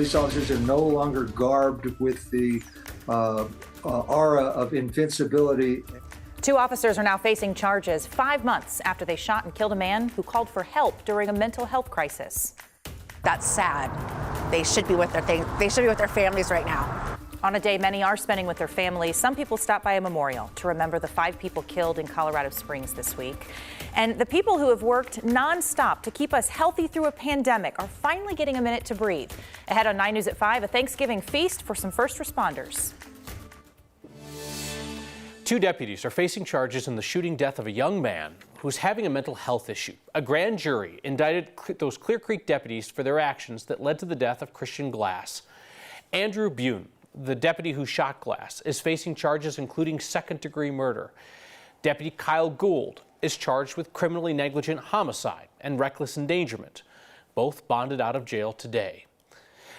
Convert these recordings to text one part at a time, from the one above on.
Police officers are no longer garbed with the aura of invincibility. 2 officers are now facing charges 5 months after they shot and killed a man who called for help during a mental health crisis. That's sad. They should be with their families right now. On a day many are spending with their families, some people stop by a memorial to remember the 5 people killed in Colorado Springs this week. And the people who have worked nonstop to keep us healthy through a pandemic are finally getting a minute to breathe. Ahead on 9 News at 5, a Thanksgiving feast for some first responders. 2 deputies are facing charges in the shooting death of a young man who's having a mental health issue. A grand jury indicted those Clear Creek deputies for their actions that led to the death of Christian Glass. Andrew Bune, the deputy who shot Glass, is facing charges including second-degree murder. Deputy Kyle Gould is charged with criminally negligent homicide and reckless endangerment. Both bonded out of jail today.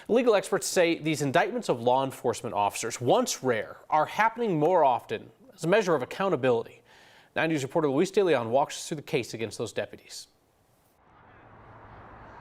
Legal experts say these indictments of law enforcement officers, once rare, are happening more often as a measure of accountability. 9 News reporter Luis De Leon walks us through the case against those deputies.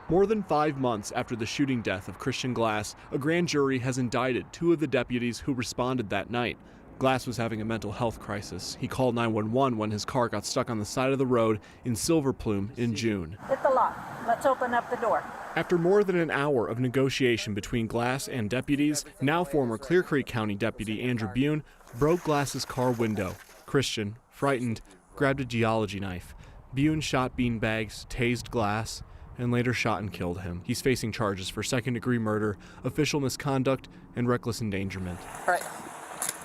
More than 5 months after the shooting death of Christian Glass, a grand jury has indicted 2 of the deputies who responded that night. Glass was having a mental health crisis. He called 911 when his car got stuck on the side of the road in Silver Plume in June. Hit the lock. Let's open up the door. After more than an hour of negotiation between Glass and deputies, now former Clear Creek County Deputy Andrew Bune broke Glass's car window. Christian, frightened, grabbed a geology knife. Bune shot beanbags, tased Glass, and later shot and killed him. He's facing charges for second-degree murder, official misconduct, and reckless endangerment. All right.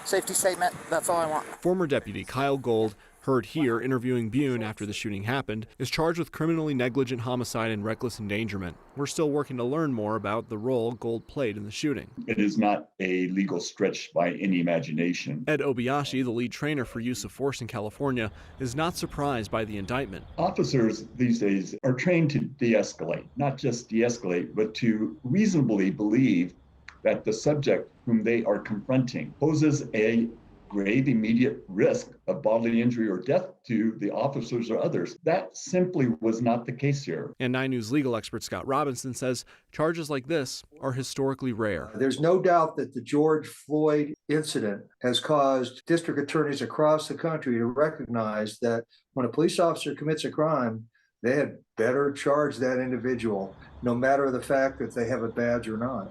Safety statement. That's all I want. Former Deputy Kyle Gould, heard here interviewing Bune after the shooting happened, is charged with criminally negligent homicide and reckless endangerment. We're still working to learn more about the role Gould played in the shooting. It is not a legal stretch by any imagination. Ed Obayashi, the lead trainer for use of force in California, is not surprised by the indictment. Officers these days are trained to de-escalate, not just de-escalate, but to reasonably believe that the subject whom they are confronting poses a grave immediate risk of bodily injury or death to the officers or others. That simply was not the case here. And 9 News legal expert Scott Robinson says charges like this are historically rare. There's no doubt that the George Floyd incident has caused district attorneys across the country to recognize that when a police officer commits a crime, they had better charge that individual, no matter the fact that they have a badge or not.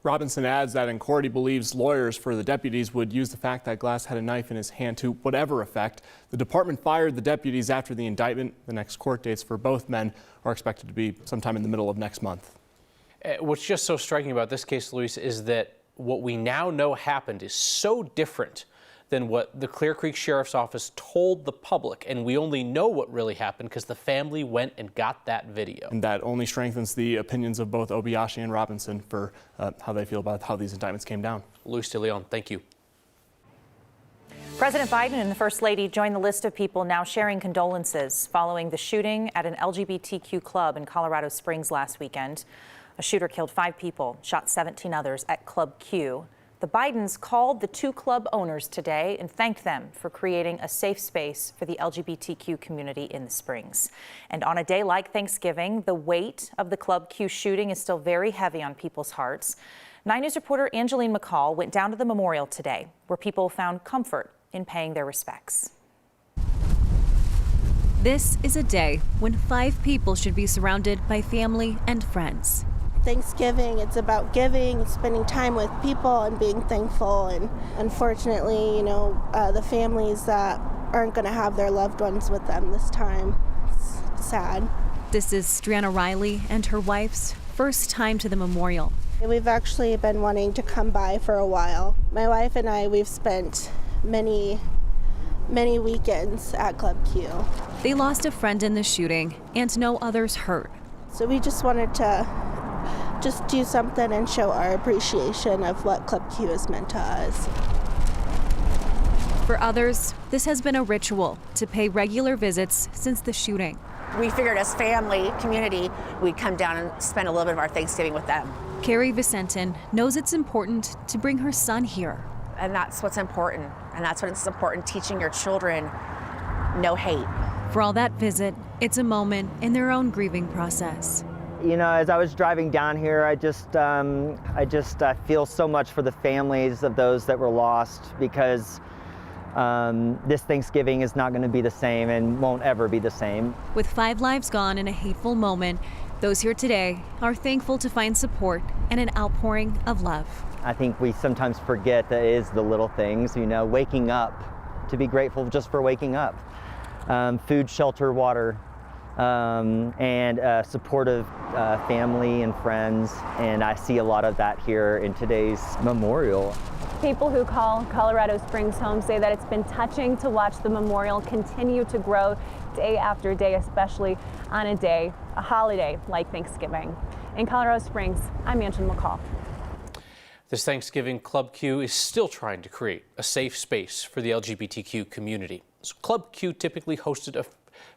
Robinson adds that in court he believes lawyers for the deputies would use the fact that Glass had a knife in his hand to whatever effect. The department fired the deputies after the indictment. The next court dates for both men are expected to be sometime in the middle of next month. What's just so striking about this case, Luis, is that what we now know happened is so different than what the Clear Creek Sheriff's Office told the public, and we only know what really happened because the family went and got that video. And that only strengthens the opinions of both Obayashi and Robinson for how they feel about how these indictments came down. Luis De Leon, thank you. President Biden and the First Lady joined the list of people now sharing condolences following the shooting at an LGBTQ club in Colorado Springs last weekend. A shooter killed 5 people, shot 17 others at Club Q. The Bidens called the 2 club owners today and thanked them for creating a safe space for the LGBTQ community in the Springs. And on a day like Thanksgiving, the weight of the Club Q shooting is still very heavy on people's hearts. 9 News reporter Angeline McCall went down to the memorial today, where people found comfort in paying their respects. This is a day when 5 people should be surrounded by family and friends. Thanksgiving, it's about giving, spending time with people and being thankful. And unfortunately, the families that aren't going to have their loved ones with them this time, it's sad. This is Strana Riley and her wife's first time to the memorial. We've actually been wanting to come by for a while. My wife and I, we've spent many weekends at Club Q. They lost a friend in the shooting and no others hurt. So we just wanted to just do something and show our appreciation of what Club Q has meant to us. For others, this has been a ritual to pay regular visits since the shooting. We figured as family, community, we'd come down and spend a little bit of our Thanksgiving with them. Carrie Vicentin knows it's important to bring her son here. And that's what's important. And that's what's important, teaching your children no hate. For all that visit, it's a moment in their own grieving process. You know, as I was driving down here, I just feel so much for the families of those that were lost, because this Thanksgiving is not going to be the same and won't ever be the same. With 5 lives gone in a hateful moment, those here today are thankful to find support and an outpouring of love. I think we sometimes forget that it is the little things, you know, waking up, to be grateful just for waking up. Food, shelter, water, and supportive family and friends, and I see a lot of that here in today's memorial. People who call Colorado Springs home say that it's been touching to watch the memorial continue to grow day after day, especially on a holiday like Thanksgiving. In Colorado Springs, I'm Angela McCall. This Thanksgiving, Club Q is still trying to create a safe space for the LGBTQ community. So Club Q typically hosted a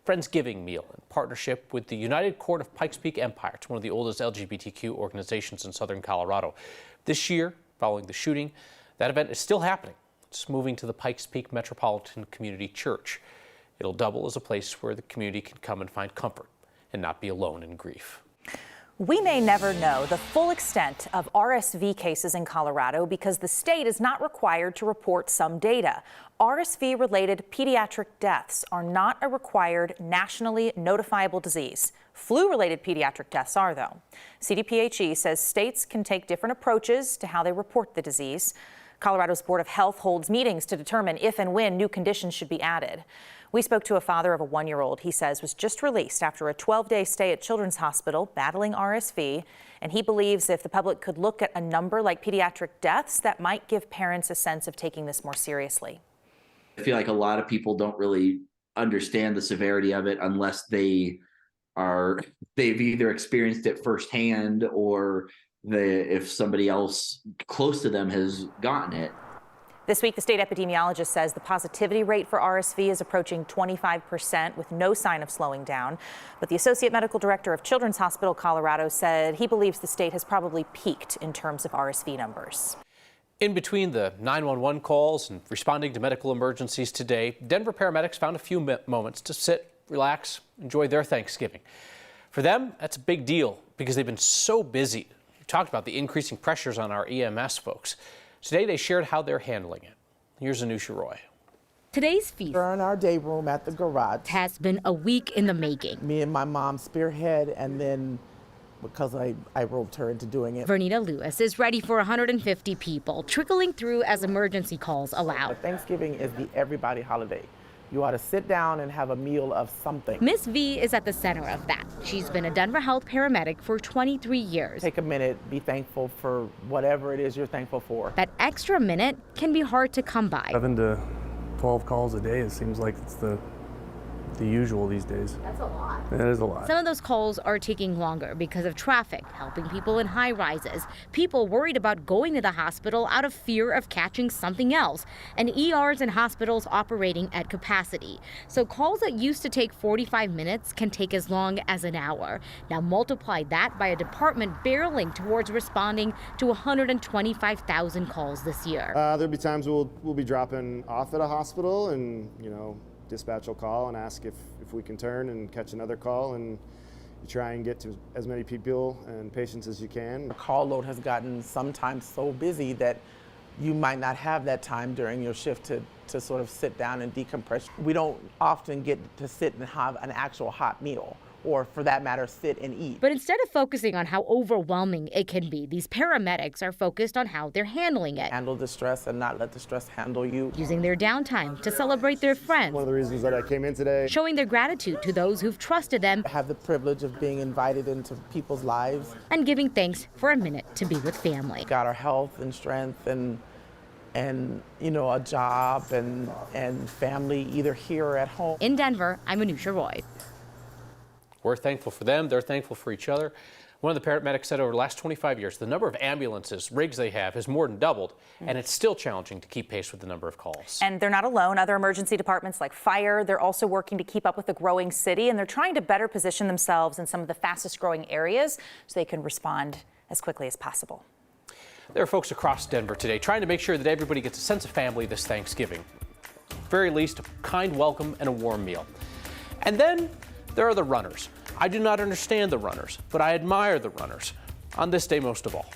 Friendsgiving meal in partnership with the United Court of Pikes Peak Empire. It's one of the oldest LGBTQ organizations in southern Colorado. This year, following the shooting, that event is still happening. It's moving to the Pikes Peak Metropolitan Community Church. It'll double as a place where the community can come and find comfort and not be alone in grief. We may never know the full extent of RSV cases in Colorado because the state is not required to report some data. RSV-related pediatric deaths are not a required nationally notifiable disease. Flu-related pediatric deaths are, though. CDPHE says states can take different approaches to how they report the disease. Colorado's Board of Health holds meetings to determine if and when new conditions should be added. We spoke to a father of a 1-year-old he says was just released after a 12-day stay at Children's Hospital battling RSV, and he believes if the public could look at a number like pediatric deaths, that might give parents a sense of taking this more seriously. I feel like a lot of people don't really understand the severity of it unless they've either experienced it firsthand or if somebody else close to them has gotten it. This week, the state epidemiologist says the positivity rate for RSV is approaching 25% with no sign of slowing down. But the associate medical director of Children's Hospital Colorado said he believes the state has probably peaked in terms of RSV numbers. In between the 911 calls and responding to medical emergencies today, Denver paramedics found a few moments to sit, relax, enjoy their Thanksgiving. For them, that's a big deal because they've been so busy. We talked about the increasing pressures on our EMS folks. Today, they shared how they're handling it. Here's Anusha Roy. Today's feast We're in our day room at the garage. has been a week in the making. Me and my mom spearhead, and then because I roped her into doing it. Vernita Lewis is ready for 150 people, trickling through as emergency calls allow. Thanksgiving is the everybody holiday. You ought to sit down and have a meal of something. Miss V is at the center of that. She's been a Denver Health paramedic for 23 years. Take a minute, be thankful for whatever it is you're thankful for. That extra minute can be hard to come by. 7 to 12 calls a day, it seems like it's the usual these days. That's a lot. It is a lot. Some of those calls are taking longer because of traffic, helping people in high rises, people worried about going to the hospital out of fear of catching something else, and ERs and hospitals operating at capacity. So calls that used to take 45 minutes can take as long as an hour. Now multiply that by a department barreling towards responding to 125,000 calls this year. There'll be times we'll be dropping off at a hospital and, dispatch will call and ask if we can turn and catch another call, and you try and get to as many people and patients as you can. The call load has gotten sometimes so busy that you might not have that time during your shift to sort of sit down and decompress. We don't often get to sit and have an actual hot meal, or for that matter, sit and eat. But instead of focusing on how overwhelming it can be, these paramedics are focused on how they're handling it. Handle the stress and not let the stress handle you. Using their downtime to celebrate their friends. One of the reasons that I came in today. Showing their gratitude to those who've trusted them. I have the privilege of being invited into people's lives. And giving thanks for a minute to be with family. Got our health and strength and a job and family either here or at home. In Denver, I'm Anusha Roy. We're thankful for them. They're thankful for each other. One of the paramedics said over the last 25 years, the number of ambulances, rigs they have has more than doubled, and it's still challenging to keep pace with the number of calls. And they're not alone. Other emergency departments like fire, they're also working to keep up with the growing city, and they're trying to better position themselves in some of the fastest growing areas so they can respond as quickly as possible. There are folks across Denver today trying to make sure that everybody gets a sense of family this Thanksgiving. At the very least, a kind welcome and a warm meal. And then there are the runners. I do not understand the runners, but I admire the runners, on this day most of all.